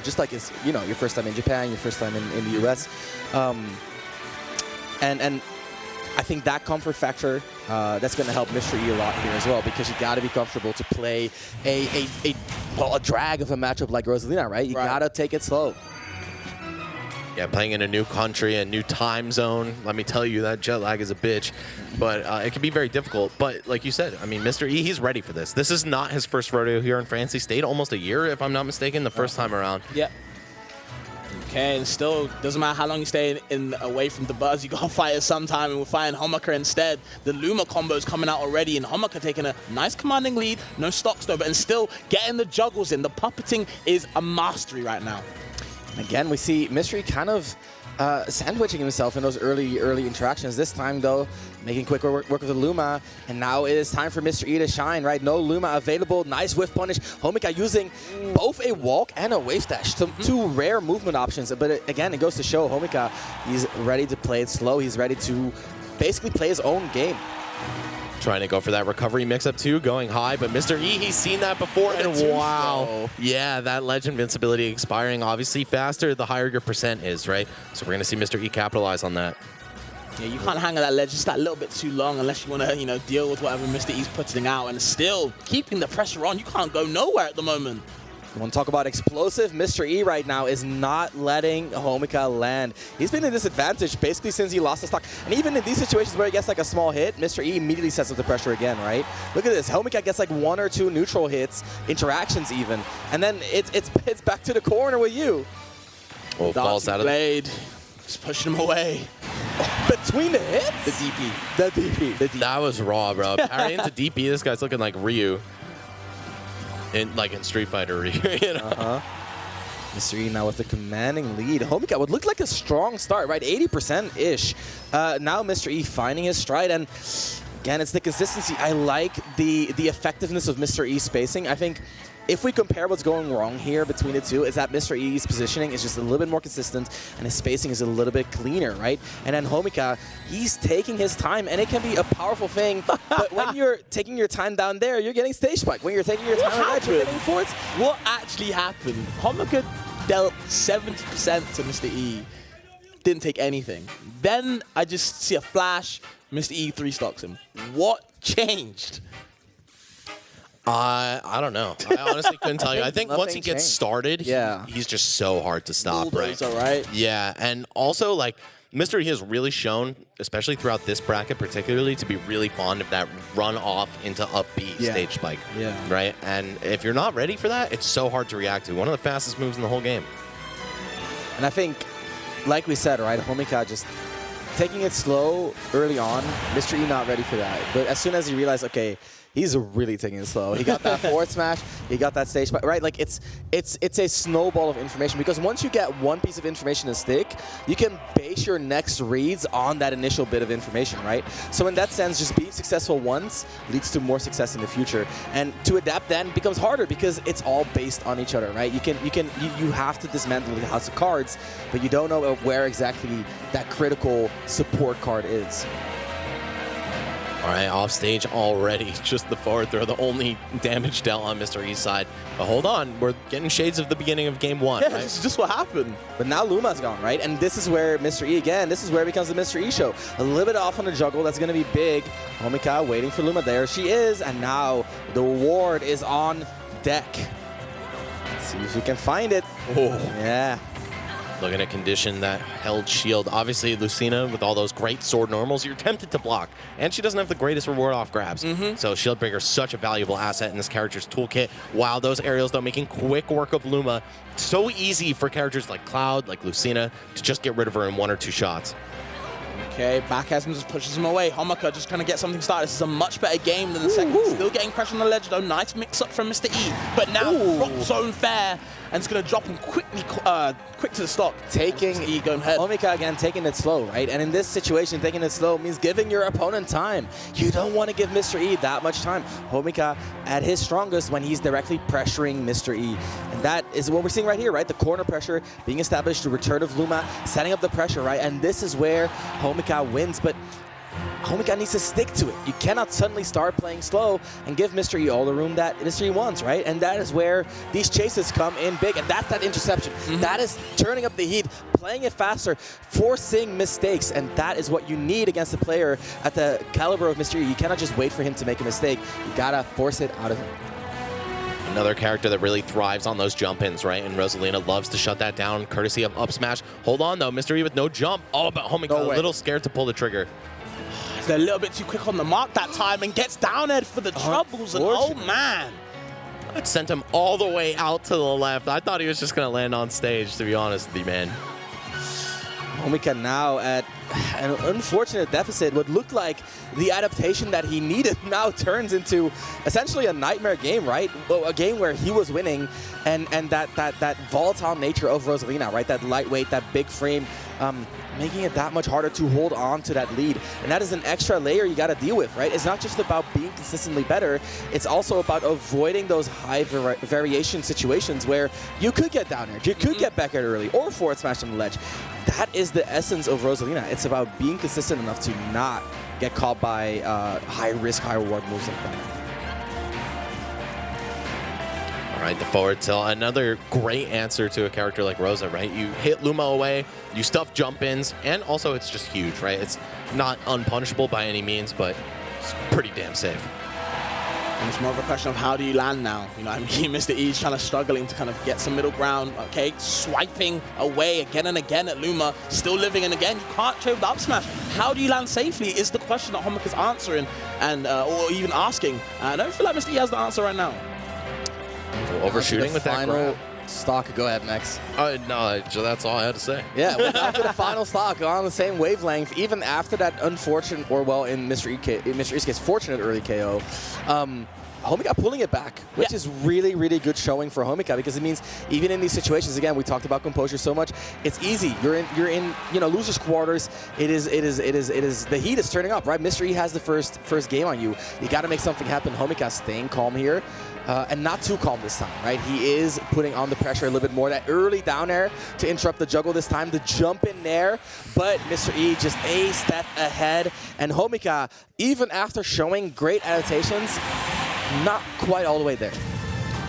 just like it's, you know, your first time in Japan, your first time in the US. And I think that comfort factor, that's going to help Mr. E a lot here as well, because you got to be comfortable to play a drag of a matchup like Rosalina, right? You got to take it slow. Yeah, playing in a new country, a new time zone. Let me tell you, that jet lag is a bitch. But it can be very difficult. But like you said, I mean, Mr. E, he's ready for this. This is not his first rodeo here in France. He stayed almost a year, if I'm not mistaken, the first time around. Yep. Okay, and still, doesn't matter how long you stay away from the buzz, you gotta fight it sometime, and we're fighting Homika instead. The Luma combo's coming out already, and Homika taking a nice commanding lead, no stocks though, but and still getting the juggles in. The puppeting is a mastery right now. Again, we see Mystery kind of sandwiching himself in those early interactions. This time, though, making quick work with the Luma. And now it is time for Mr. E to shine, right? No Luma available. Nice whiff punish. Homika using both a walk and a wave dash. Two rare movement options. But again, it goes to show Homika, he's ready to play it slow. He's ready to basically play his own game. Trying to go for that recovery mix-up too, going high, but Mr. E, he's seen that before, and wow. Yeah, that ledge invincibility expiring obviously faster the higher your percent is, right? So we're going to see Mr. E capitalize on that. Yeah, you can't hang on that ledge just that little bit too long unless you want to, you know, deal with whatever Mr. E's putting out, and still keeping the pressure on. You can't go nowhere at the moment. You want to talk about explosive? Mr. E right now is not letting Homika land. He's been in disadvantage basically since he lost the stock. And even in these situations where he gets like a small hit, Mr. E immediately sets up the pressure again, right? Look at this. Homika gets like 1 or 2 neutral hits, interactions even. And then it's back to the corner with you. Oh, falls out of the blade. Just pushing him away. Between the hits? The DP. The DP. The DP. That was raw, bro. Parry into DP. This guy's looking like Ryu. In Street Fighter, you know? Mr. E now with the commanding lead. Homika would look like a strong start, right? 80%-ish. Now Mr. E finding his stride, and again, it's the consistency. I like the effectiveness of Mr. E's spacing. I think if we compare what's going wrong here between the two, is that Mr. E's positioning is just a little bit more consistent and his spacing is a little bit cleaner, right? And then Homika, he's taking his time, and it can be a powerful thing, but when you're taking your time down there, you're getting stage spike. When you're taking your time on edge, you're getting forwards. What actually happened? Homika dealt 70% to Mr. E. Didn't take anything. Then I just see a flash, Mr. E 3-stocks him. What changed? I don't know. I honestly couldn't tell you. I think once he gets started, he's just so hard to stop, right? Right? Yeah, and also, like, Mr. E has really shown, especially throughout this bracket particularly, to be really fond of that run off into up B stage spike, right? And if you're not ready for that, it's so hard to react to. One of the fastest moves in the whole game. And I think, like we said, right, Homika just taking it slow early on, Mr. E not ready for that. But as soon as he realized, okay, he's really taking it slow. He got that forward smash. He got that stage, right? Like it's a snowball of information, because once you get one piece of information to stick, you can base your next reads on that initial bit of information, right? So in that sense, just being successful once leads to more success in the future, and to adapt then becomes harder because it's all based on each other, right? You have to dismantle the house of cards, but you don't know where exactly that critical support card is. All right, off stage already. Just the forward throw, the only damage dealt on Mr. E's side. But hold on, we're getting shades of the beginning of game 1. Yeah, right? this is just what happened. But now Luma's gone, right? And this is where Mr. E, again, this is where it becomes the Mr. E show. A little bit off on the juggle, that's going to be big. Homika waiting for Luma. There she is. And now the ward is on deck. Let's see if we can find it. Oh. Yeah. Looking at condition that held shield. Obviously, Lucina, with all those great sword normals, you're tempted to block. And she doesn't have the greatest reward off grabs. So Shieldbreaker's such a valuable asset in this character's toolkit. Wow, those aerials, though, making quick work of Luma. So easy for characters like Cloud, like Lucina, to just get rid of her in 1 or 2 shots. Okay, Backasm just pushes him away. Homika just trying to get something started. This is a much better game than the second. Still getting pressure on the ledge, though. Nice mix-up from Mr. E. But now, drop zone fair. And it's going to drop him quick to the stock. Taking E going ahead. Homika again, taking it slow, right? And in this situation, taking it slow means giving your opponent time. You don't want to give Mr. E that much time. Homika at his strongest when he's directly pressuring Mr. E. And that is what we're seeing right here, right? The corner pressure being established, the return of Luma, setting up the pressure, right? And this is where Homika wins. But Homika needs to stick to it. You cannot suddenly start playing slow and give Mr. E all the room that Mr. E wants, right? And that is where these chases come in big, and that's that interception. That is turning up the heat, playing it faster, forcing mistakes, and that is what you need against a player at the caliber of Mr. E. You cannot just wait for him to make a mistake. You gotta force it out of him. Another character that really thrives on those jump-ins, right? And Rosalina loves to shut that down, courtesy of up smash. Hold on, though. Mr. E with no jump. All about Homika, a little scared to pull the trigger. He's a little bit too quick on the mark that time and gets down there for the troubles. And oh, man. That sent him all the way out to the left. I thought he was just going to land on stage, to be honest with you, man. Homika now at an unfortunate deficit. What looked like the adaptation that he needed now turns into essentially a nightmare game, right? Well, a game where he was winning, and that volatile nature of Rosalina, right? That lightweight, that big frame, making it that much harder to hold on to that lead. And that is an extra layer you got to deal with, right? It's not just about being consistently better. It's also about avoiding those high variation situations where you could get down there, you could get back at early, or forward smash on the ledge. That is the essence of Rosalina. It's about being consistent enough to not get caught by high risk, high reward moves like that. All right, the forward tilt, another great answer to a character like Rosa, right? You hit Luma away, you stuff jump-ins, and also it's just huge, right? It's not unpunishable by any means, but it's pretty damn safe. And it's more of a question of how do you land now? You know, I mean, Mr. E's trying to struggling to kind of get some middle ground. Okay, swiping away again and again at Luma, still living, and again, you can't trade with up smash. How do you land safely is the question that Homika's answering and or even asking. I don't feel like Mr. E has the answer right now. Overshooting with that grab. Stock, go ahead, Max. No, that's all I had to say. Yeah, after the final stock, on the same wavelength, even after that unfortunate, or well, in Mr. E's case, fortunate early KO, Homika pulling it back, which is really, really good showing for Homika, because it means even in these situations, again, we talked about composure so much, it's easy. You're in losers quarters. It is the heat is turning up, right? Mr. E has the first game on you. You got to make something happen. Homika staying calm here. And not too calm this time, right? He is putting on the pressure a little bit more. That early down air to interrupt the juggle this time, the jump in there, but Mr. E just a step ahead. And Homika, even after showing great adaptations, not quite all the way there.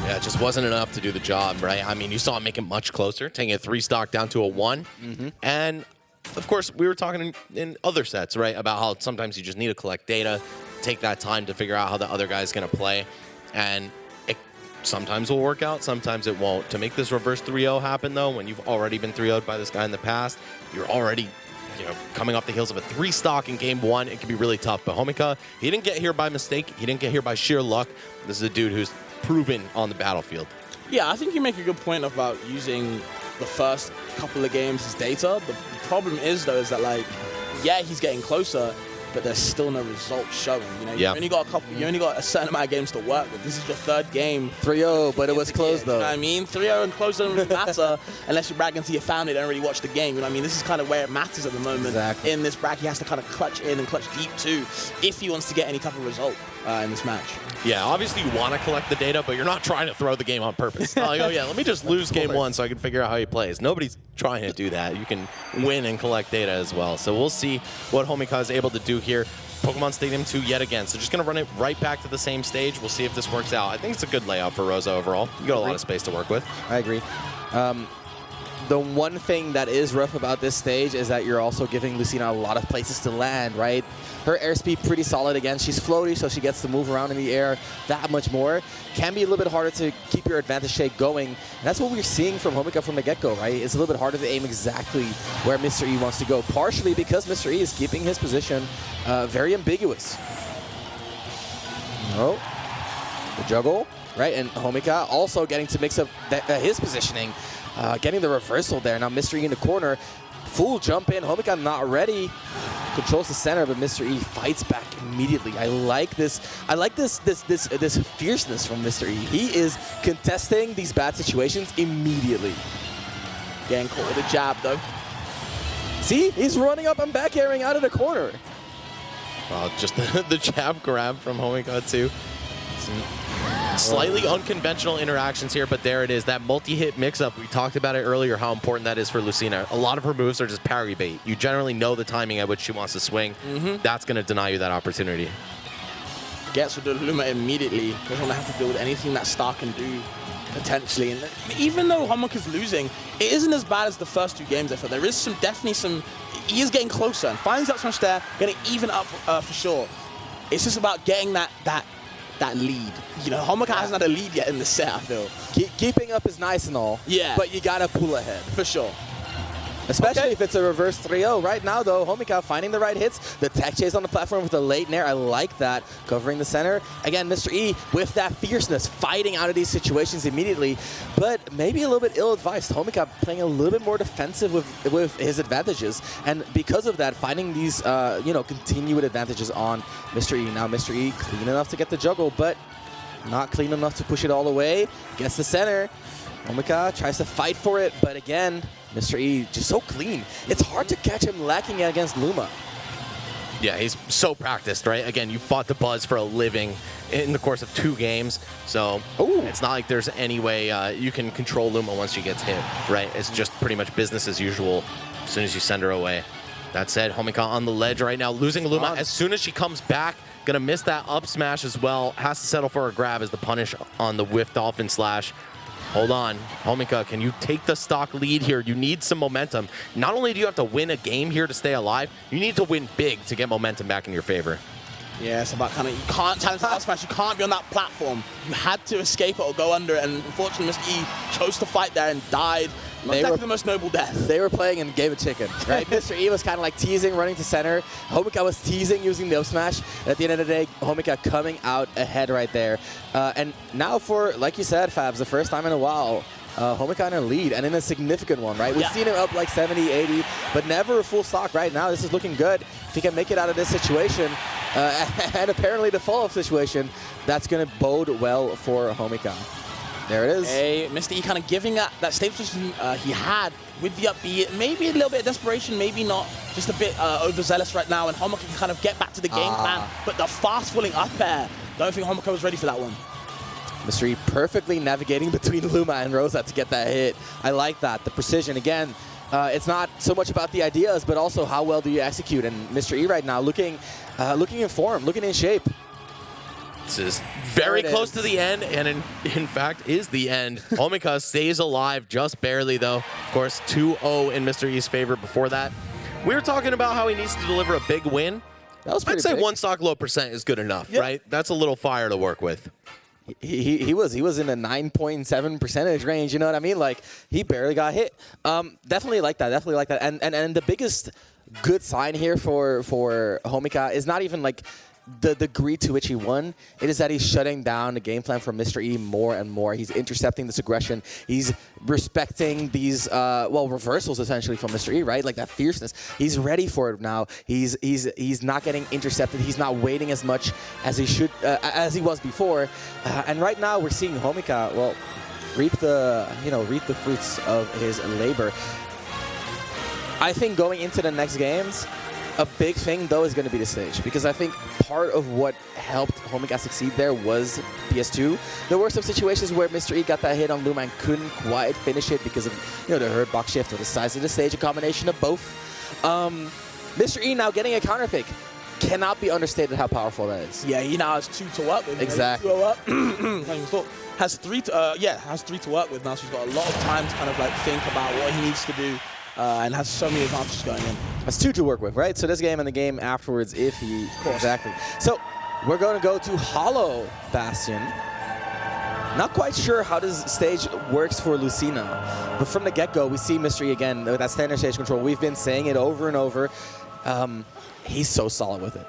Yeah, it just wasn't enough to do the job, right? I mean, you saw him make it much closer, taking a 3 stock down to a 1. And, of course, we were talking in other sets, right, about how sometimes you just need to collect data, take that time to figure out how the other guy's going to play. And sometimes will work out, sometimes it won't. To make this reverse 3-0 happen, though, when you've already been 3-0'd by this guy in the past, you're already, coming off the heels of a 3 stock in game 1, it can be really tough. But Homika, he didn't get here by mistake. He didn't get here by sheer luck. This is a dude who's proven on the battlefield. Yeah, I think you make a good point about using the first couple of games as data. The problem is, though, is that, like, yeah, he's getting closer, but there's still no results showing. You only got you only got a certain amount of games to work with. This is your 3rd game. 3-0, but it was close, though. You know what I mean? 3-0 and close doesn't really matter unless you're bragging to your family and don't really watch the game. You know what I mean? This is kind of where it matters at the moment. Exactly. In this bracket, he has to kind of clutch in and clutch deep, too, if he wants to get any type of result in this match. Yeah, obviously you want to collect the data, but you're not trying to throw the game on purpose. Like, oh, yeah, let me just lose game 1 so I can figure out how he plays. Nobody's trying to do that. You can win and collect data as well. So we'll see what Homika is able to do here. Pokemon Stadium 2 yet again. So just going to run it right back to the same stage. We'll see if this works out. I think it's a good layout for Rosa overall. You got a lot of space to work with. I agree. The one thing that is rough about this stage is that you're also giving Lucina a lot of places to land, right? Her airspeed pretty solid again. She's floaty, so she gets to move around in the air that much more. Can be a little bit harder to keep your advantage shake going. And that's what we're seeing from Homika from the get-go, right? It's a little bit harder to aim exactly where Mr. E wants to go, partially because Mr. E is keeping his position very ambiguous. Oh, the juggle, right? And Homika also getting to mix up his positioning. Getting the reversal there. Now Mr. E in the corner. Full jump in. Homika not ready. Controls the center, but Mr. E fights back immediately. I like this. I like this fierceness from Mr. E. He is contesting these bad situations immediately. Getting caught with a jab, though. See? He's running up and back airing out of the corner. Well, just the jab grab from Homika, too. Slightly unconventional interactions here, but there it is. That multi-hit mix-up, we talked about it earlier, how important that is for Lucina. A lot of her moves are just parry bait. You generally know the timing at which she wants to swing. That's going to deny you that opportunity. Gets with the Luma immediately. Doesn't want to have to deal with anything that Star can do, potentially. And even though Homika's losing, it isn't as bad as the first 2 games, I feel. There is definitely some... He is getting closer and finds up smash there, getting even up for sure. It's just about getting that lead. You know, Homika hasn't had a lead yet in the set, I feel. Keeping up is nice and all. Yeah. But you gotta pull ahead. For sure. Especially if it's a reverse 3-0. Right now, though, Homika finding the right hits. The tech chase on the platform with the late nair. I like that. Covering the center. Again, Mr. E with that fierceness, fighting out of these situations immediately. But maybe a little bit ill-advised. Homika playing a little bit more defensive with his advantages. And because of that, finding these, continued advantages on Mr. E. Now, Mr. E clean enough to get the juggle, but not clean enough to push it all the way. Gets the center. Homika tries to fight for it, but again, Mr. E just so clean. It's hard to catch him lacking against Luma. Yeah, he's so practiced, right? Again, you fought the Buzz for a living in the course of 2 games, so it's not like there's any way you can control Luma once she gets hit, right? It's just pretty much business as usual as soon as you send her away. That said, Homika on the ledge right now, losing Luma. As soon as she comes back, gonna miss that up smash as well. Has to settle for a grab as the punish on the whiff dolphin slash. Hold on, Homika, can you take the stock lead here? You need some momentum. Not only do you have to win a game here to stay alive, you need to win big to get momentum back in your favor. Yeah, it's about you can't challenge the up smash, you can't be on that platform. You had to escape it or go under it, and unfortunately, Mr. E chose to fight there and died. Not exactly the most noble death. They were playing in Game of Chicken, right? Mr. E was kind of like teasing, running to center. Homika was teasing, using the up smash. At the end of the day, Homika coming out ahead right there. And now for, like you said, Fabs, the first time in a while, Homika in a lead, and in a significant one, right? We've seen him up like 70, 80, but never a full stock right now. This is looking good. If he can make it out of this situation, and apparently the follow-up situation, that's going to bode well for Homika. There it is. Hey, Mr. E kind of giving that stage position he had with the up B. Maybe a little bit of desperation, maybe not. Just a bit overzealous right now, and Homika can kind of get back to the game plan. But the fast falling up air, don't think Homika was ready for that one. Mr. E perfectly navigating between Luma and Rosa to get that hit. I like that. The precision, again, it's not so much about the ideas, but also how well do you execute. And Mr. E right now looking in form, looking in shape. This is very close to the end, and in fact is the end. Homika stays alive just barely, though. Of course, 2-0 in Mr. E's favor before that. We were talking about how he needs to deliver a big win. That was pretty I'd say big. 1 stock low percent is good enough, right? That's a little fire to work with. He was in a 9.7% range. You know what I mean? Like, he barely got hit. Definitely like that. Definitely like that. And the biggest good sign here for Homika is not even like the degree to which he won. It is that he's shutting down the game plan for Mr. E more and more. He's intercepting this aggression. He's respecting these reversals essentially from Mr. E, right? Like that fierceness. He's ready for it now. He's not getting intercepted. He's not waiting as much as he should as he was before. And right now we're seeing Homika reap the fruits of his labor. I think going into the next games, a big thing, though, is going to be the stage, because I think part of what helped Homika succeed there was PS2. There were some situations where Mr. E got that hit on Luma and couldn't quite finish it because of the hurt box shift or the size of the stage, a combination of both. Mr. E now getting a counter pick cannot be understated how powerful that is. Yeah, he now has 2 to work with. Exactly. 2 up. Has 3 to work with now, so he's got a lot of time to kind of like think about what he needs to do. And has so many advantages going in. That's 2 to work with, right? So this game and the game afterwards, if he... Exactly. So we're going to go to Hollow Bastion. Not quite sure how this stage works for Lucina, but from the get-go, we see Mr. E again with that standard stage control. We've been saying it over and over. He's so solid with it.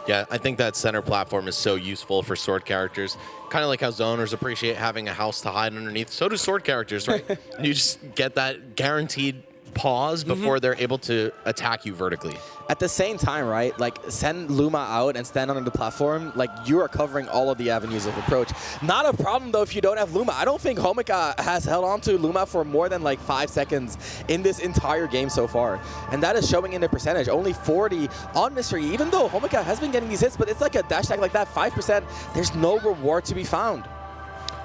Yeah, I think that center platform is so useful for sword characters. Kind of like how zoners appreciate having a house to hide underneath. So do sword characters, right? You just get that guaranteed pause before they're able to attack you vertically. At the same time, right, like send Luma out and stand on the platform, like you are covering all of the avenues of approach. Not a problem though if you don't have Luma. I don't think Homika has held on to Luma for more than like 5 seconds in this entire game so far. And that is showing in the percentage. Only 40 on Mr. E, even though Homika has been getting these hits, but it's like a dash tag like that, 5%, there's no reward to be found.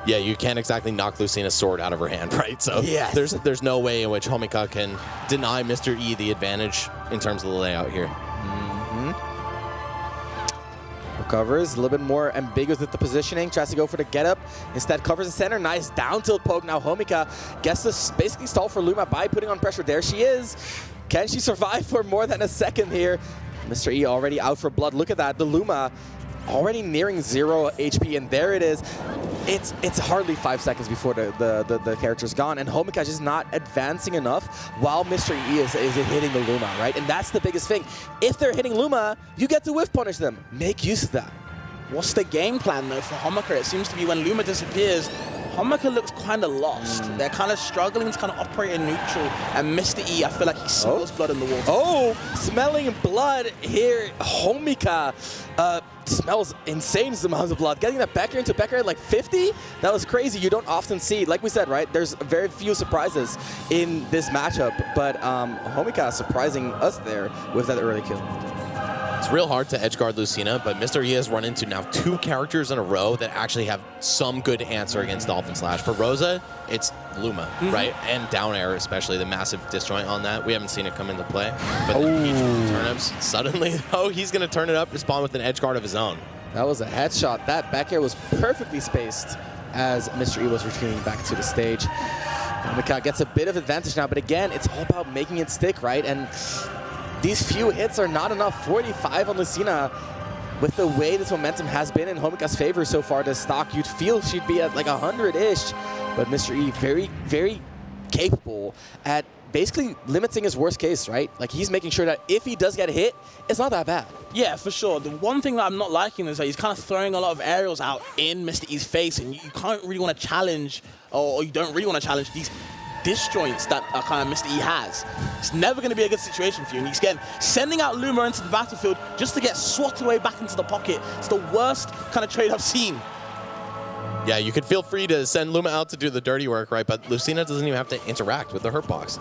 Yeah, you can't exactly knock Lucina's sword out of her hand, right? So Yes. there's no way in which Homika can deny Mr. E the advantage in terms of the layout here. Recovers, a little bit more ambiguous with the positioning, tries to go for the get up, instead covers the center, nice down tilt poke. Now Homika gets to basically stall for Luma by putting on pressure. There she is. Can she survive for more than a second here? Mr. E already out for blood. Look at that, the Luma already nearing 0 HP, and there it is. It's hardly 5 seconds before the character's gone, and Homika just not advancing enough while Mr. E is hitting the Luma, right? And that's the biggest thing. If they're hitting Luma, you get to whiff punish them. Make use of that. What's the game plan, though, for Homika? It seems to be when Luma disappears, Homika looks kind of lost. They're kind of struggling to kind of operate in neutral. And Mr. E, I feel like he smells blood in the water. Oh, smelling blood here. Homika smells insane amounts of blood. Getting that back air into back air at like 50? That was crazy. You don't often see, like we said, right? There's very few surprises in this matchup. But Homika surprising us there with that early kill. It's real hard to edgeguard Lucina, but Mr. E has run into now 2 characters in a row that actually have some good answer against Dolphin Slash. For Rosa, it's Luma, right? And down air, especially the massive disjoint on that. We haven't seen it come into play, but the peach with the turnips, suddenly, he's going to turn it up, respond with an edgeguard of his own. That was a headshot. That back air was perfectly spaced as Mr. E was retreating back to the stage. Homika gets a bit of advantage now, but again, it's all about making it stick, right? And these few hits are not enough. 45 on Lucina. With the way this momentum has been in Homika's favor so far this stock, you'd feel she'd be at like 100-ish. But Mr. E, very, very capable at basically limiting his worst case, right? Like, he's making sure that if he does get hit, it's not that bad. Yeah, for sure. The one thing that I'm not liking is that he's kind of throwing a lot of aerials out in Mr. E's face, and you can't really want to challenge, or you don't really want to challenge these disjoints that kind of Mr. E has. It's never going to be a good situation for you. And he's again sending out Luma into the battlefield just to get swatted away back into the pocket. It's the worst kind of trade I've seen. Yeah, you could feel free to send Luma out to do the dirty work, right? But Lucina doesn't even have to interact with the hurt box.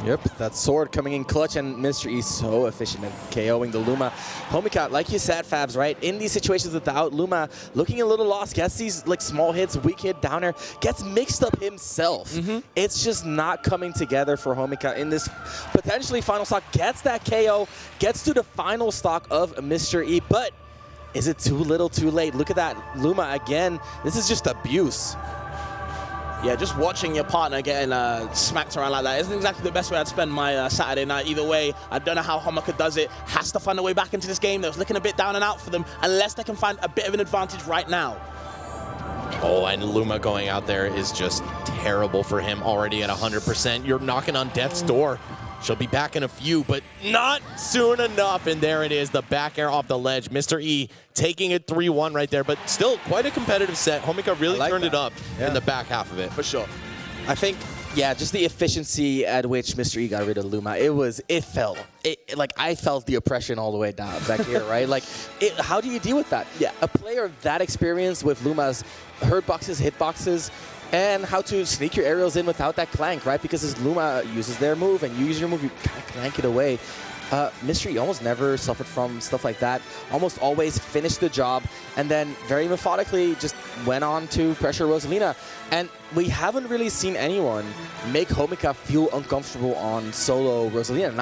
Yep, that sword coming in clutch, and Mr. E so efficient at KOing the Luma. Homika, like you said, Fabs, right? In these situations without Luma, looking a little lost, gets these like small hits, weak hit, downer, gets mixed up himself. It's just not coming together for Homika in this potentially final stock. Gets that KO, gets to the final stock of Mr. E, but is it too little, too late? Look at that Luma again. This is just abuse. Yeah, just watching your partner getting smacked around like that isn't exactly the best way I'd spend my Saturday night. Either way, I don't know how Homika does it. Has to find a way back into this game. That was looking a bit down and out for them, unless they can find a bit of an advantage right now. Oh, and Luma going out there is just terrible for him already at 100%. You're knocking on death's door. She'll be back in a few, but not soon enough. And there it is, the back air off the ledge. Mr. E taking it 3-1 right there, but still quite a competitive set. Homika really turned it up in the back half of it. For sure. I think, yeah, just the efficiency at which Mr. E got rid of Luma, it felt. Like, I felt the oppression all the way down back here, right? Like, how do you deal with that? Yeah, a player of that experience with Luma's hurt boxes, hit boxes, and how to sneak your aerials in without that clank, right? Because as Luma uses their move and you use your move, you kind of clank it away. Mr. E almost never suffered from stuff like that. Almost always finished the job and then very methodically just went on to pressure Rosalina. And we haven't really seen anyone make Homika feel uncomfortable on solo Rosalina.